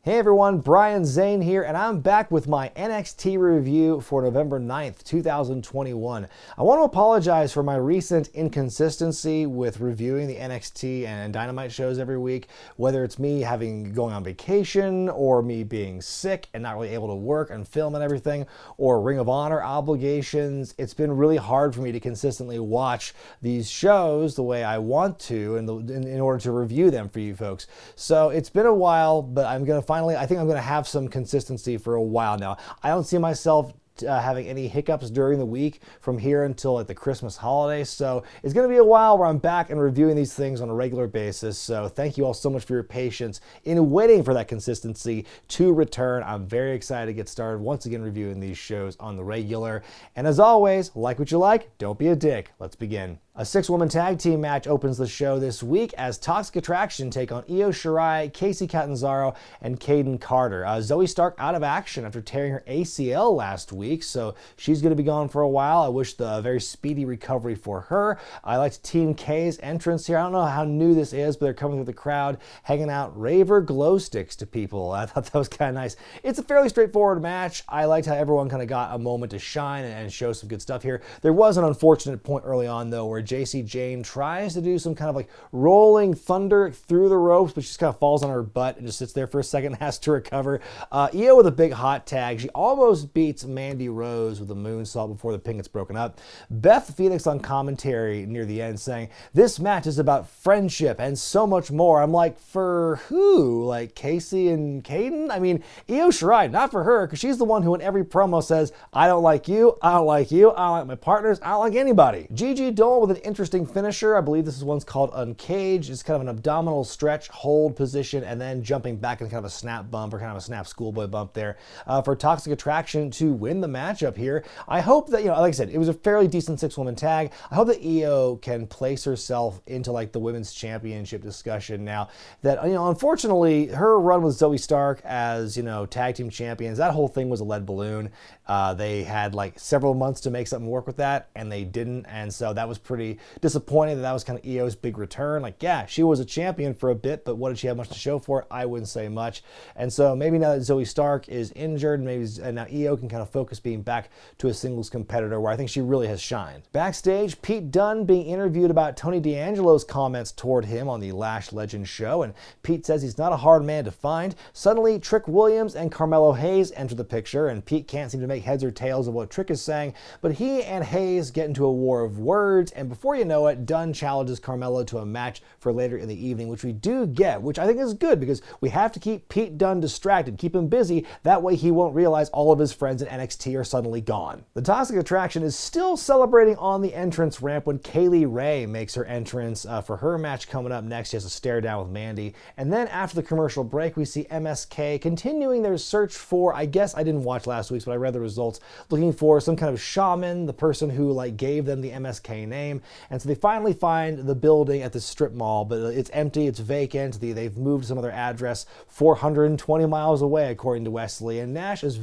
Hey everyone, Brian Zane here, and I'm back with my NXT review for November 9th, 2021. I want to apologize for my recent inconsistency with reviewing the NXT and Dynamite shows every week, whether it's me going on vacation, or me being sick and not really able to work and film and everything, or Ring of Honor obligations. It's been really hard for me to consistently watch these shows the way I want to in order to review them for you folks. So it's been a while, but I think I'm going to have some consistency for a while now. I don't see myself having any hiccups during the week from here until like the Christmas holiday. So it's going to be a while where I'm back and reviewing these things on a regular basis. So thank you all so much for your patience in waiting for that consistency to return. I'm very excited to get started once again reviewing these shows on the regular. And as always, like what you like, don't be a dick. Let's begin. A 6-woman tag team match opens the show this week as Toxic Attraction take on Io Shirai, Kacy Catanzaro, and Kayden Carter. Zoe Stark out of action after tearing her ACL last week, so she's going to be gone for a while. I wish a very speedy recovery for her. I liked Team K's entrance here. I don't know how new this is, but they're coming through the crowd, hanging out raver glow sticks to people. I thought that was kind of nice. It's a fairly straightforward match. I liked how everyone kind of got a moment to shine and show some good stuff here. There was an unfortunate point early on, though, where Jacy Jayne tries to do some kind of like rolling thunder through the ropes, but she just kind of falls on her butt and just sits there for a second and has to recover. Io with a big hot tag. She almost beats Mandy Rose with a moonsault before the pin gets broken up. Beth Phoenix on commentary near the end saying, "This match is about friendship and so much more." I'm like, for who? Like Kacy and Kayden? I mean, Io Shirai, not for her, because she's the one who in every promo says, "I don't like you, I don't like you, I don't like my partners, I don't like anybody." Gigi Dolan with an interesting finisher. I believe this one's called Uncaged. It's kind of an abdominal stretch hold position and then jumping back in kind of a snap bump or kind of a snap schoolboy bump there for Toxic Attraction to win the matchup here. I hope that, like I said, it was a fairly decent 6-woman tag. I hope that Io can place herself into like the women's championship discussion now that, unfortunately her run with Zoe Stark as, tag team champions, that whole thing was a lead balloon. They had like several months to make something work with that and they didn't. And so that was pretty disappointing that was kind of Io's big return. Like, yeah, she was a champion for a bit, but what did she have much to show for it? I wouldn't say much. And so maybe now that Zoe Stark is injured, maybe now Io can kind of focus being back to a singles competitor where I think she really has shined. Backstage, Pete Dunne being interviewed about Tony D'Angelo's comments toward him on the Lash Legends show, and Pete says he's not a hard man to find. Suddenly, Trick Williams and Carmelo Hayes enter the picture, and Pete can't seem to make heads or tails of what Trick is saying, but he and Hayes get into a war of words, and before you know it, Dunne challenges Carmelo to a match for later in the evening, which we do get, which I think is good because we have to keep Pete Dunne distracted, keep him busy, that way he won't realize all of his friends in NXT are suddenly gone. The Toxic Attraction is still celebrating on the entrance ramp when Kaylee Ray makes her entrance for her match coming up next. She has to stare down with Mandy, and then after the commercial break we see MSK continuing their search for, I guess I didn't watch last week's, but I read the results, looking for some kind of shaman, the person who like gave them the MSK name. And so they finally find the building at the strip mall, but it's empty, it's vacant. They've moved to some other address 420 miles away, according to Wesley. And Nash is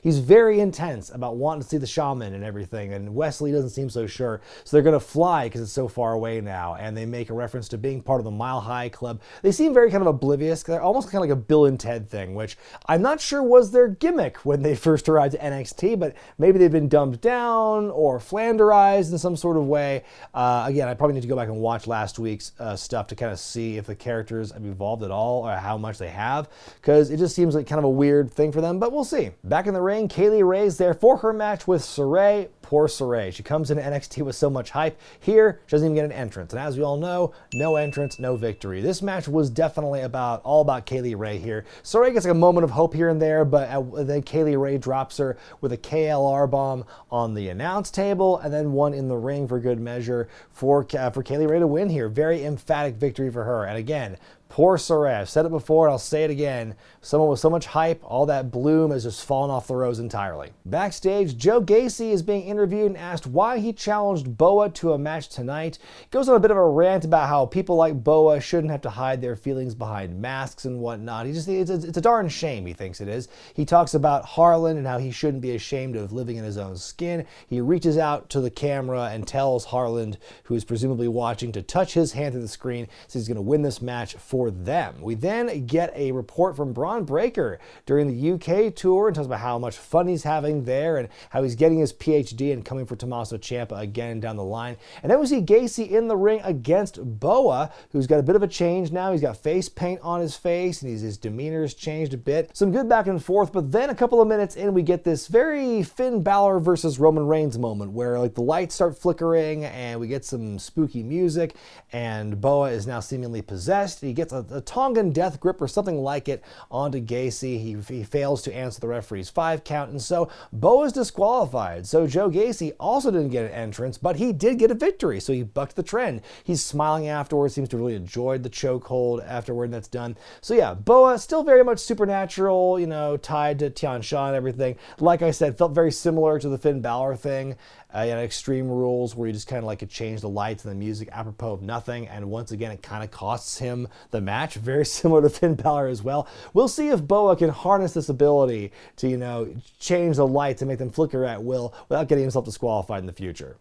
he's very intense about wanting to see the shaman and everything. And Wesley doesn't seem so sure. So they're going to fly because it's so far away now. And they make a reference to being part of the Mile High Club. They seem very kind of oblivious. They're almost kind of like a Bill and Ted thing, which I'm not sure was their gimmick when they first arrived at NXT, but maybe they've been dumbed down or flanderized in some sort of way. Again, I probably need to go back and watch last week's stuff to kind of see if the characters have evolved at all or how much they have, because it just seems like kind of a weird thing for them, but we'll see. Back in the ring, Kaylee Ray's there for her match with Sarray. Poor Sarray. She comes into NXT with so much hype. Here, she doesn't even get an entrance. And as we all know, no entrance, no victory. This match was definitely all about Kaylee Ray here. Sarray gets like a moment of hope here and there, but then Kaylee Ray drops her with a KLR bomb on the announce table, and then one in the ring for good measure for Kaylee Ray to win here. Very emphatic victory for her. And again, poor Sarray. I've said it before and I'll say it again. Someone with so much hype, all that bloom has just fallen off the rose entirely. Backstage, Joe Gacy is being interviewed and asked why he challenged Boa to a match tonight. He goes on a bit of a rant about how people like Boa shouldn't have to hide their feelings behind masks and whatnot. It's a darn shame, he thinks it is. He talks about Harlan and how he shouldn't be ashamed of living in his own skin. He reaches out to the camera and tells Harlan, who is presumably watching, to touch his hand to the screen, says he's going to win this match for for them. We then get a report from Braun Breaker during the UK tour and talks about how much fun he's having there and how he's getting his PhD and coming for Tommaso Ciampa again down the line. And then we see Gacy in the ring against Boa, who's got a bit of a change now. He's got face paint on his face and his demeanor's changed a bit. Some good back and forth, but then a couple of minutes in, we get this very Finn Balor versus Roman Reigns moment where like the lights start flickering and we get some spooky music and Boa is now seemingly possessed. He gets a Tongan death grip or something like it onto Gacy. He fails to answer the referee's 5 count, and so Boa is disqualified. So Joe Gacy also didn't get an entrance, but he did get a victory, so he bucked the trend. He's smiling afterwards, seems to really enjoyed the chokehold afterward, and that's done. So yeah, Boa still very much supernatural, you know, tied to Tian Sha and everything. Like I said, felt very similar to the Finn Balor thing. Extreme Rules, where you just kind of like could change the lights and the music apropos of nothing, and once again it kind of costs him the match. Very similar to Finn Balor as well. We'll see if Boa can harness this ability to, you know, change the lights and make them flicker at will without getting himself disqualified in the future.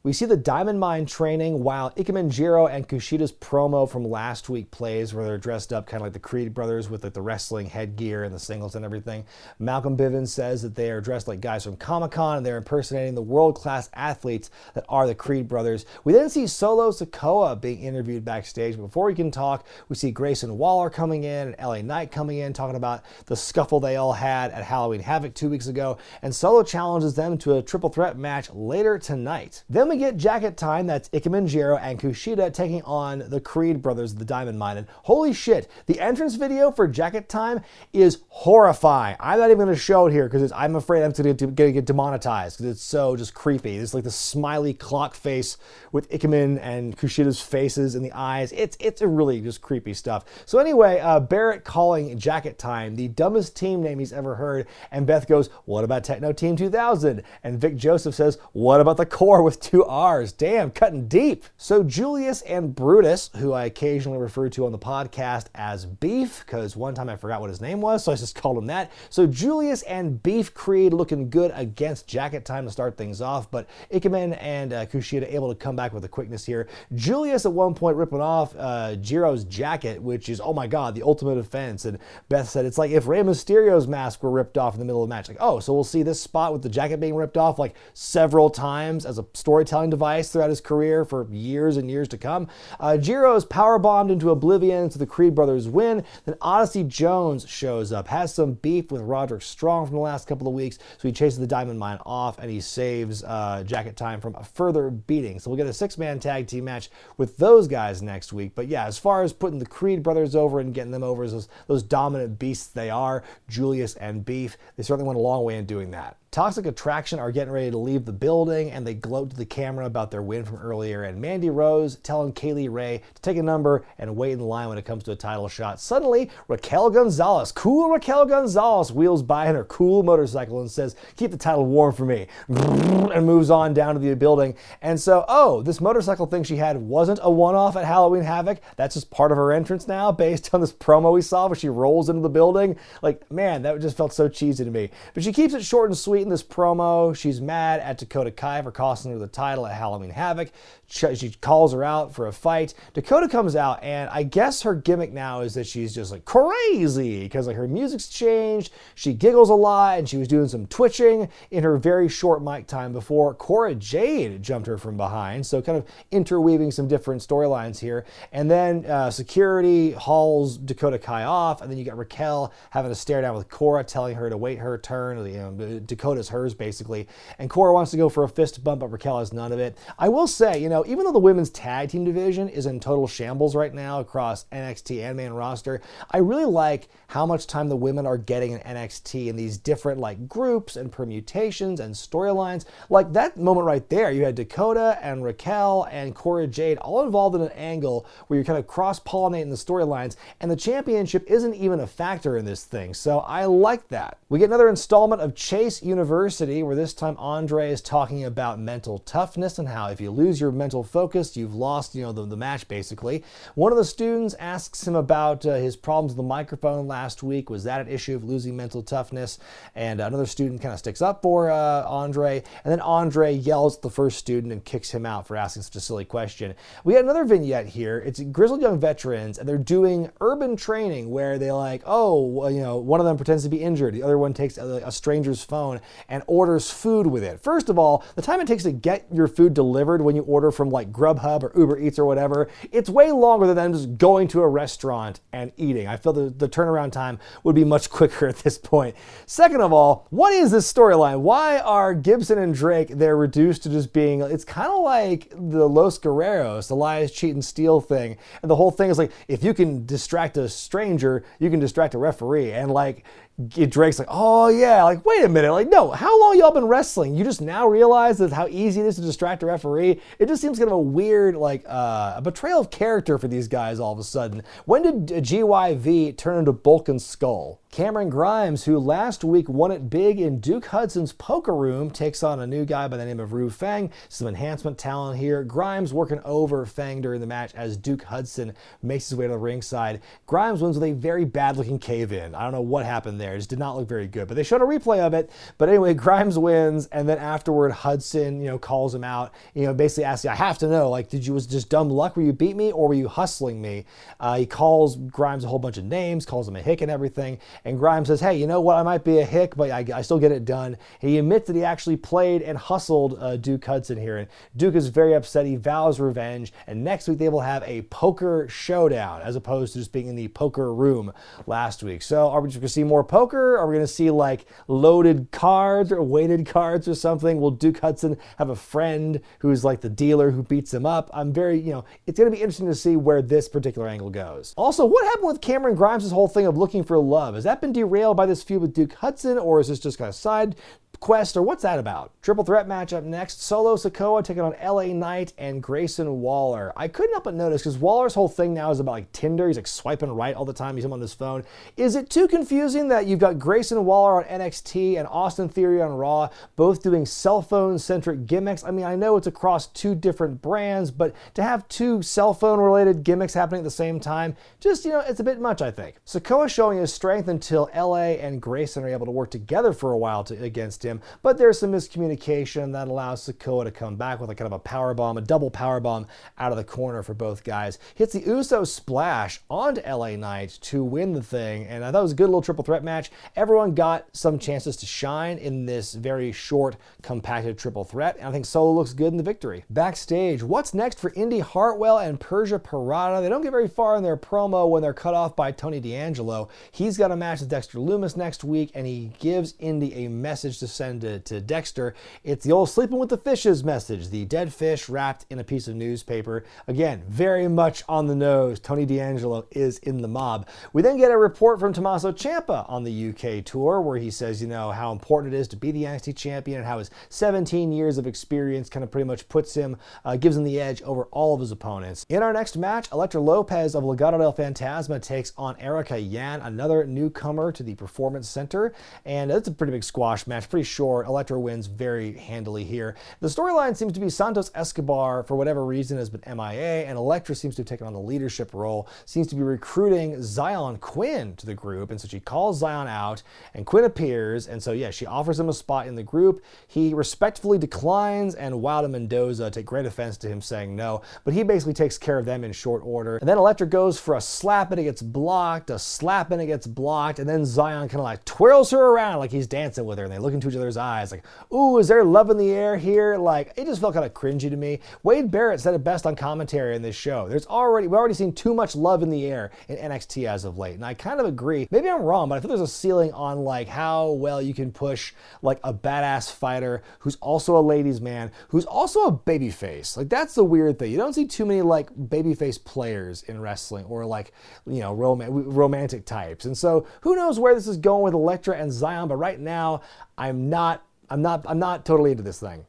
We see the Diamond Mine training while Ikemen Jiro and Kushida's promo from last week plays, where they're dressed up kind of like the Creed brothers with like the wrestling headgear and the singles and everything. Malcolm Bivens says that they are dressed like guys from Comic-Con and they're impersonating the world-class athletes that are the Creed brothers. We then see Solo Sikoa being interviewed backstage. But before we can talk, we see Grayson Waller coming in and LA Knight coming in, talking about the scuffle they all had at Halloween Havoc 2 weeks ago. And Solo challenges them to a triple threat match later tonight. Then we get Jacket Time. That's Ikemen Jiro and Kushida taking on the Creed brothers of the Diamond Mine. And holy shit, the entrance video for Jacket Time is horrifying. I'm not even going to show it here because I'm afraid I'm going to get demonetized because it's so just creepy. It's like the smiley clock face with Ikemen and Kushida's faces in the eyes. It's a really just creepy stuff. So anyway, Barrett calling Jacket Time the dumbest team name he's ever heard. And Beth goes, what about Techno Team 2000? And Vic Joseph says, what about the Core with 2 R's? Damn, cutting deep. So Julius and Brutus, who I occasionally refer to on the podcast as Beef, because one time I forgot what his name was, so I just called him that. So Julius and Beef Creed looking good against Jacket Time to start things off, but Ikemen and Kushida able to come back with a quickness here. Julius at one point ripping off Jiro's jacket, which is, oh my god, the ultimate offense. And Beth said it's like if Rey Mysterio's mask were ripped off in the middle of the match. Like, oh, so we'll see this spot with the jacket being ripped off like several times as a storytelling device throughout his career for years and years to come. Jiro is powerbombed into oblivion, so the Creed brothers win. Then Odyssey Jones shows up, has some beef with Roderick Strong from the last couple of weeks, so he chases the Diamond Mine off and he saves Jacket Time from a further beating. So we'll get a 6-man tag team match with those guys next week. But yeah, as far as putting the Creed brothers over and getting them over as those dominant beasts they are, Julius and Beef, they certainly went a long way in doing that. Toxic Attraction are getting ready to leave the building, and they gloat to the camera about their win from earlier, and Mandy Rose telling Kaylee Ray to take a number and wait in line when it comes to a title shot. Suddenly, Raquel Gonzalez wheels by in her cool motorcycle and says, keep the title warm for me, and moves on down to the building. And so, oh, this motorcycle thing she had wasn't a one-off at Halloween Havoc. That's just part of her entrance now, based on this promo we saw where she rolls into the building. Like, man, that just felt so cheesy to me. But she keeps it short and sweet in this promo. She's mad at Dakota Kai for costing her the title at Halloween Havoc. She calls her out for a fight. Dakota comes out, and I guess her gimmick now is that she's just like crazy because like her music's changed. She giggles a lot, and she was doing some twitching in her very short mic time before Cora Jade jumped her from behind. So kind of interweaving some different storylines here. And then security hauls Dakota Kai off, and then you got Raquel having a stare down with Cora, telling her to wait her turn. You know, Dakota's hers basically, and Cora wants to go for a fist bump, but Raquel has none of it. I will say, you know, even though the women's tag team division is in total shambles right now across NXT and main roster, I really like how much time the women are getting in NXT in these different like groups and permutations and storylines. Like that moment right there, you had Dakota and Raquel and Cora Jade all involved in an angle where you're kind of cross-pollinating the storylines, and the championship isn't even a factor in this thing. So I like that. We get another installment of Chase University University, where this time Andre is talking about mental toughness and how if you lose your mental focus, you've lost, the match basically. One of the students asks him about his problems with the microphone last week. Was that an issue of losing mental toughness? And another student kind of sticks up for Andre, and then Andre yells at the first student and kicks him out for asking such a silly question. We had another vignette here. It's grizzled young veterans, and they're doing urban training where they one of them pretends to be injured. The other one takes a stranger's phone and orders food with it. First of all, the time it takes to get your food delivered when you order from like Grubhub or Uber Eats or whatever, it's way longer than them just going to a restaurant and eating. I feel the turnaround time would be much quicker at this point. Second of all, what is this storyline? Why are Gibson and Drake, they're reduced to just being, it's kind of like the Los Guerreros, the lies, cheat, and steal thing. And the whole thing is like, if you can distract a stranger, you can distract a referee. And like, Drake's like, oh yeah, like, wait a minute, like, no, how long y'all been wrestling? You just now realize that how easy it is to distract a referee? It just seems kind of a weird, like, a betrayal of character for these guys all of a sudden. When did GYV turn into Bulk and Skull? Cameron Grimes, who last week won it big in Duke Hudson's poker room, takes on a new guy by the name of Feng. Some enhancement talent here. Grimes working over Feng during the match as Duke Hudson makes his way to the ringside. Grimes wins with a very bad-looking cave-in. I don't know what happened there. It just did not look very good. But they showed a replay of it. But anyway, Grimes wins, and then afterward, Hudson, calls him out. Basically asks you, I have to know, like, was it just dumb luck where you beat me, or were you hustling me? He calls Grimes a whole bunch of names, calls him a hick and everything. And Grimes says, hey, you know what? I might be a hick, but I still get it done. And he admits that he actually played and hustled Duke Hudson here. And Duke is very upset. He vows revenge. And next week they will have a poker showdown as opposed to just being in the poker room last week. So are we just going to see more poker? Are we going to see like loaded cards or weighted cards or something? Will Duke Hudson have a friend who's like the dealer who beats him up? I'm very, it's going to be interesting to see where this particular angle goes. Also, what happened with Cameron Grimes' whole thing of looking for love? Has that been derailed by this feud with Duke Hudson, or is this just kind of side quest, or what's that about? Triple threat match up next. Solo Sikoa taking on LA Knight and Grayson Waller. I couldn't help but notice, because Waller's whole thing now is about like Tinder. He's like swiping right all the time. He's him on his phone. Is it too confusing that you've got Grayson Waller on NXT and Austin Theory on Raw, both doing cell phone centric gimmicks? I mean, I know it's across two different brands, but to have two cell phone related gimmicks happening at the same time, just, it's a bit much, I think. Sikoa showing his strength until LA and Grayson are able to work together for a while against him. But there's some miscommunication that allows Sikoa to come back with a kind of a powerbomb, a double powerbomb out of the corner for both guys. Hits the Uso splash onto LA Knight to win the thing, and I thought it was a good little triple threat match. Everyone got some chances to shine in this very short, compacted triple threat, and I think Solo looks good in the victory. Backstage, what's next for Indy Hartwell and Persia Pirotta? They don't get very far in their promo when they're cut off by Tony D'Angelo. He's got a match with Dexter Lumis next week, and he gives Indy a message to send to Dexter. It's the old sleeping with the fishes message, the dead fish wrapped in a piece of newspaper. Again, very much on the nose. Tony D'Angelo is in the mob. We then get a report from Tommaso Ciampa on the UK tour where he says, how important it is to be the NXT champion and how his 17 years of experience kind of pretty much gives him the edge over all of his opponents. In our next match, Elektra Lopez of Legado del Fantasma takes on Erica Yan, another newcomer to the Performance Center, and it's a pretty big squash match, pretty short. Elektra wins very handily here. The storyline seems to be Santos Escobar, for whatever reason, has been MIA, and Elektra seems to have taken on the leadership role, seems to be recruiting Zion Quinn to the group, and so she calls Zion out, and Quinn appears, and so yeah, she offers him a spot in the group. He respectfully declines, and Wilde and Mendoza take great offense to him saying no, but he basically takes care of them in short order. And then Elektra goes for a slap and it gets blocked, a slap and it gets blocked, and then Zion kind of like twirls her around like he's dancing with her, and they look into each other's eyes like, ooh, is there love in the air here? Like, it just felt kind of cringy to me. Wade Barrett said it best on commentary in this show. We've already seen too much love in the air in NXT as of late, and I kind of agree. Maybe I'm wrong, but I think there's a ceiling on like how well you can push like a badass fighter who's also a ladies' man, who's also a babyface. Like, that's the weird thing. You don't see too many like babyface players in wrestling, or like, romantic types. And so who knows where this is going with Elektra and Zion, but right now I'm not totally into this thing.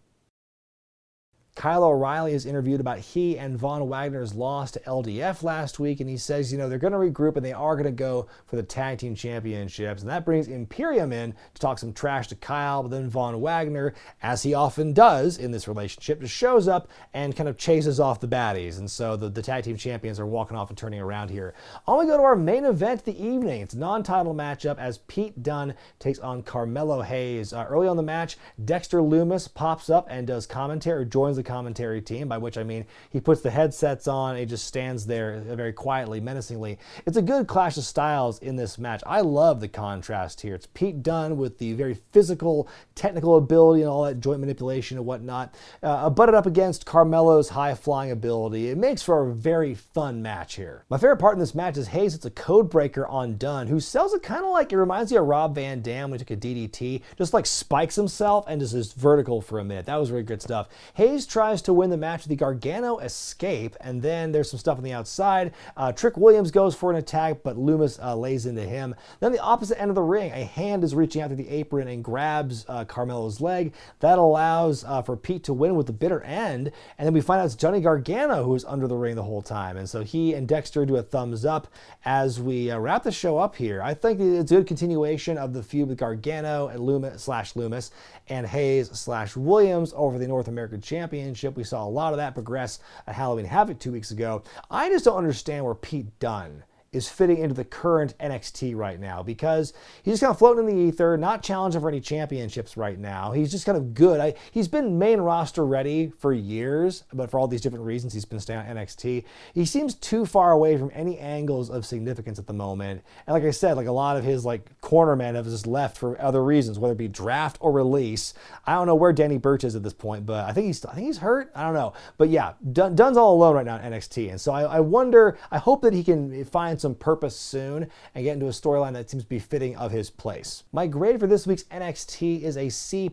Kyle O'Reilly is interviewed about he and Von Wagner's loss to LDF last week, and he says, they're going to regroup and they are going to go for the tag team championships. And that brings Imperium in to talk some trash to Kyle, but then Von Wagner, as he often does in this relationship, just shows up and kind of chases off the baddies. And so the tag team champions are walking off and turning around here. On we go to our main event of the evening. It's a non-title matchup as Pete Dunne takes on Carmelo Hayes. Early on the match, Dexter Loomis pops up and does commentary, or joins the commentary team, by which I mean he puts the headsets on and he just stands there very quietly, menacingly. It's a good clash of styles in this match. I love the contrast here. It's Pete Dunne with the very physical, technical ability and all that joint manipulation and whatnot, butted up against Carmelo's high-flying ability. It makes for a very fun match here. My favorite part in this match is Hayes hits a code breaker on Dunne, who sells it kind of like, it reminds me of Rob Van Dam when he took a DDT, just like spikes himself and just is vertical for a minute. That was really good stuff. Hayes tries to win the match with the Gargano escape, and then there's some stuff on the outside. Trick Williams goes for an attack, but Loomis lays into him. Then the opposite end of the ring, a hand is reaching out through the apron and grabs Carmelo's leg. That allows for Pete to win with the bitter end, and then we find out it's Johnny Gargano who is under the ring the whole time, and so he and Dexter do a thumbs up as we wrap the show up here. I think it's a good continuation of the feud with Gargano and Loomis and Hayes/Williams over the North American Championship. We saw a lot of that progress at Halloween Havoc 2 weeks ago. I just don't understand where Pete Dunne is fitting into the current NXT right now, because he's just kind of floating in the ether, not challenging for any championships right now. He's just kind of good. He's been main roster ready for years, but for all these different reasons, he's been staying on NXT. He seems too far away from any angles of significance at the moment. And like I said, like a lot of his corner men have just left for other reasons, whether it be draft or release. I don't know where Danny Burch is at this point, but I think he's hurt. I don't know. But yeah, Dunne's all alone right now in NXT. And so I wonder, I hope that he can find some purpose soon and get into a storyline that seems to be fitting of his place. My grade for this week's NXT is a C+.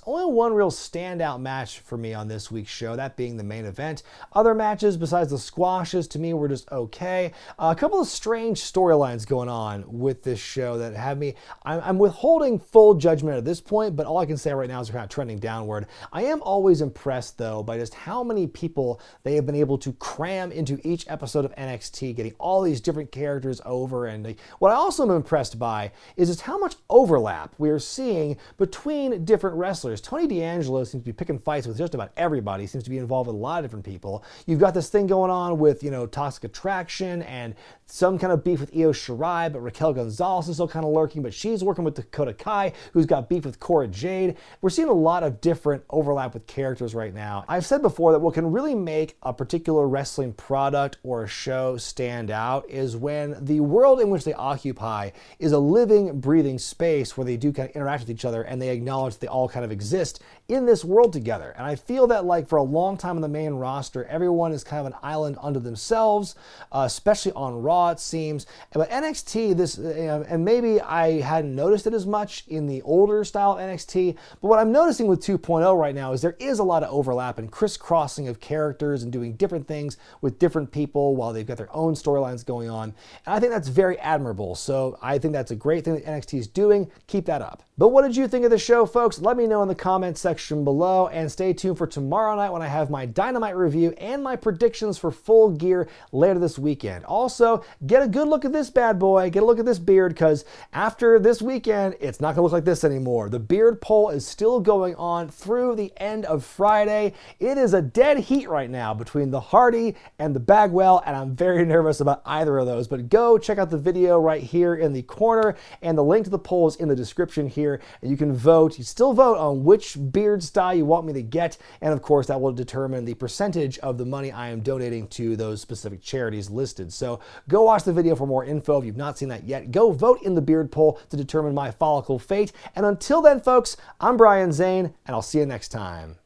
Only one real standout match for me on this week's show, that being the main event. Other matches besides the squashes to me were just okay. A couple of strange storylines going on with this show that have me, I'm withholding full judgment at this point, but all I can say right now is they're kind of trending downward. I am always impressed though by just how many people they have been able to cram into each episode of NXT, getting all these different characters over. And what I also am impressed by is just how much overlap we are seeing between different wrestlers. Tony D'Angelo seems to be picking fights with just about everybody, seems to be involved with a lot of different people. You've got this thing going on with, Toxic Attraction and some kind of beef with Io Shirai, but Raquel Gonzalez is still kind of lurking, but she's working with Dakota Kai, who's got beef with Cora Jade. We're seeing a lot of different overlap with characters right now. I've said before that what can really make a particular wrestling product or a show stand out is when the world in which they occupy is a living, breathing space where they do kind of interact with each other and they acknowledge they all kind of exist in this world together. And I feel that for a long time on the main roster, everyone is kind of an island unto themselves, especially on Raw it seems. But NXT, and maybe I hadn't noticed it as much in the older style NXT, but what I'm noticing with 2.0 right now is there is a lot of overlap and crisscrossing of characters and doing different things with different people while they've got their own storylines going on. And I think that's very admirable. So I think that's a great thing that NXT is doing. Keep that up. But what did you think of the show, folks? Let me know in the comments section below, and stay tuned for tomorrow night when I have my Dynamite review and my predictions for Full Gear later this weekend. Also, get a good look at this bad boy. Get a look at this beard, because after this weekend, it's not going to look like this anymore. The beard poll is still going on through the end of Friday. It is a dead heat right now between the Hardy and the Bagwell, and I'm very nervous about either of those. But go check out the video right here in the corner, and the link to the poll is in the description here. And you can vote. You still vote on which beard style you want me to get, and of course that will determine the percentage of the money I am donating to those specific charities listed. So go watch the video for more info if you've not seen that yet. Go vote in the beard poll to determine my follicle fate. And until then, folks, I'm Brian Zane, and I'll see you next time.